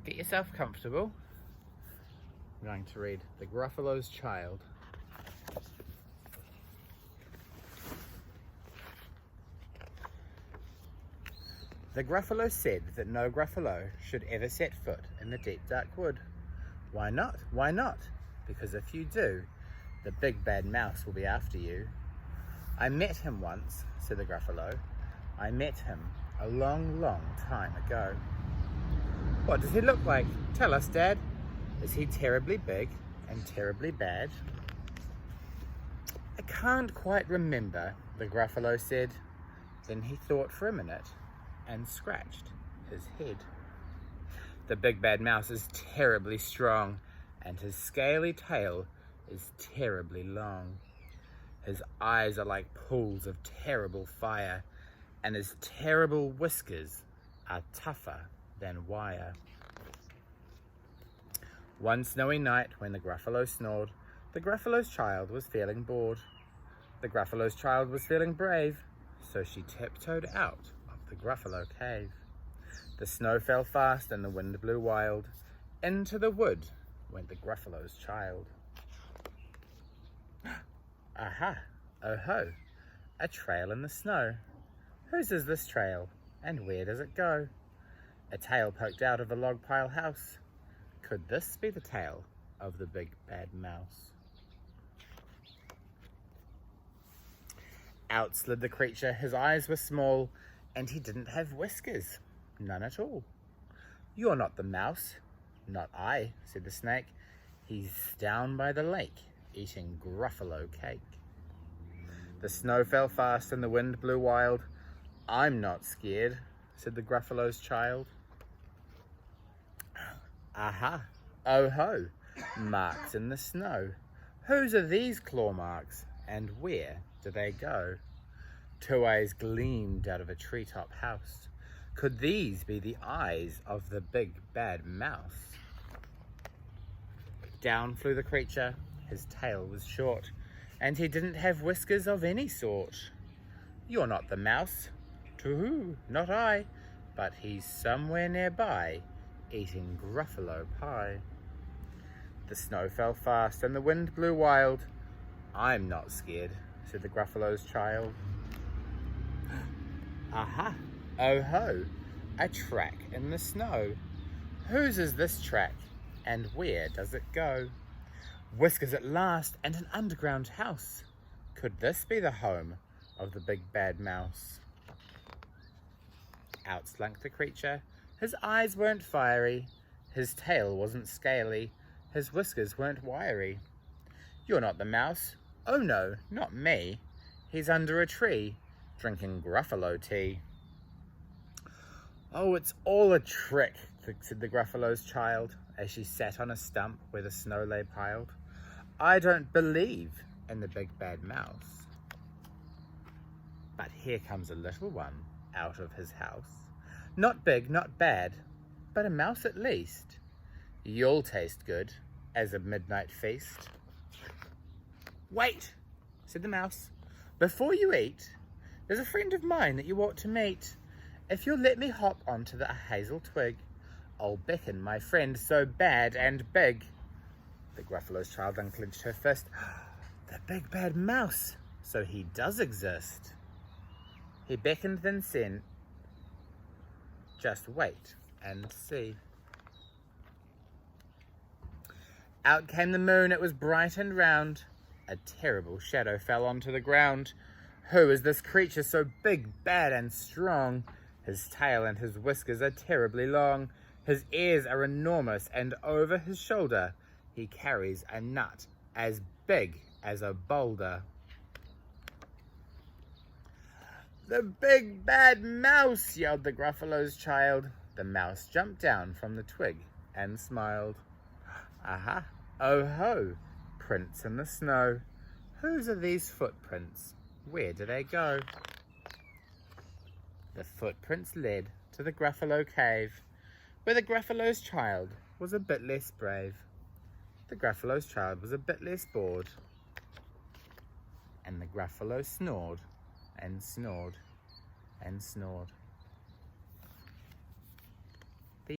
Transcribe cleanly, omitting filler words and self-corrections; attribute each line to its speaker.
Speaker 1: Get yourself comfortable. I'm going to read The Gruffalo's Child. The Gruffalo said that no Gruffalo should ever set foot in the deep dark wood. Why not? Why not? Because if you do, the big bad mouse will be after you. I met him once, said the Gruffalo. I met him a long, long time ago. What does he look like? Tell us, Dad. Is he terribly big and terribly bad? I can't quite remember, the Gruffalo said. Then he thought for a minute and scratched his head. The big bad mouse is terribly strong, and his scaly tail is terribly long. His eyes are like pools of terrible fire, and his terrible whiskers are tougher than wire. One snowy night when the Gruffalo snored, the Gruffalo's child was feeling bored. The Gruffalo's child was feeling brave, so she tiptoed out of the Gruffalo cave. The snow fell fast and the wind blew wild. Into the wood went the Gruffalo's child. Aha! Oh ho! A trail in the snow. Whose is this trail, and where does it go? A tail poked out of a log pile house. Could this be the tail of the big bad mouse? Out slid the creature. His eyes were small, and he didn't have whiskers. None at all. You're not the mouse. Not I, said the snake. He's down by the lake, eating Gruffalo cake. The snow fell fast and the wind blew wild. I'm not scared, said the Gruffalo's child. Aha, oh ho, marks in the snow. Whose are these claw marks, and where do they go? Two eyes gleamed out of a treetop house. Could these be the eyes of the big bad mouse? Down flew the creature. His tail was short, and he didn't have whiskers of any sort. You're not the mouse. Too-hoo, not I, but he's somewhere nearby, eating Gruffalo pie. The snow fell fast and the wind blew wild. I'm not scared, said the Gruffalo's child. Aha, oh ho, a track in the snow. Whose is this track, and where does it go? Whiskers at last, and an underground house. Could this be the home of the big bad mouse? Out slunk the creature. His eyes weren't fiery, his tail wasn't scaly, his whiskers weren't wiry. You're not the mouse. Oh no, not me. He's under a tree, drinking Gruffalo tea. Oh, it's all a trick, said the Gruffalo's child, as she sat on a stump where the snow lay piled. I don't believe in the big bad mouse. But here comes a little one out of his house. Not big, not bad, but a mouse at least. You'll taste good as a midnight feast. Wait, said the mouse. Before you eat, there's a friend of mine that you ought to meet. If you'll let me hop onto the hazel twig, I'll beckon my friend so bad and big. The Gruffalo's child unclenched her fist. The big bad mouse, so he does exist. He beckoned then said, just wait and see. Out came the moon, it was bright and round. A terrible shadow fell onto the ground. Who is this creature so big, bad and strong? His tail and his whiskers are terribly long. His ears are enormous, and over his shoulder he carries a nut as big as a boulder. The big bad mouse, yelled the Gruffalo's child. The mouse jumped down from the twig and smiled. Aha, oh ho, prints in the snow. Whose are these footprints? Where do they go? The footprints led to the Gruffalo cave, where the Gruffalo's child was a bit less brave. The Gruffalo's child was a bit less bored, and the Gruffalo snored and snored and snored.